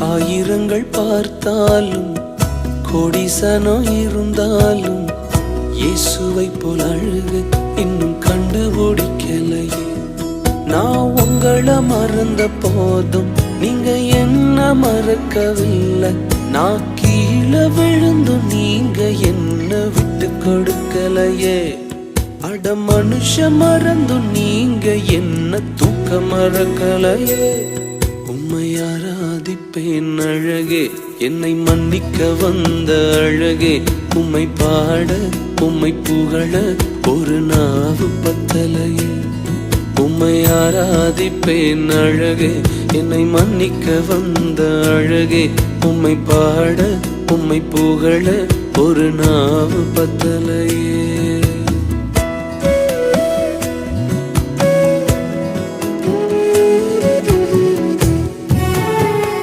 ஆயிரங்கள் பார்த்தாலும் கோடிசனம் இருந்தாலும் இயேசுவை போல் அழகு இன்னும் கண்டுபிடிக்கலையே. நான் உங்களை மறந்த போதும் நீங்க என்ன மறக்கவில்லை. நான் கீழே விழுந்து நீங்க என்ன விட்டு கொடுக்கலையே. அட மனுஷ மறந்து நீங்க என்ன தூக்க மறக்கலையே. உம்மை ஆராதிப்பேன் அழகே, என்னை மன்னிக்க வந்த அழகே. உம்மை பாட உம்மை புகழ ஒரு நாவு பத்தலையே. உம்மை ஆராதிப்பேன் அழகே, என்னை மன்னிக்க வந்த அழகே. உம்மை பாட உம்மை புகழ ஒரு நாவு பத்தலையே.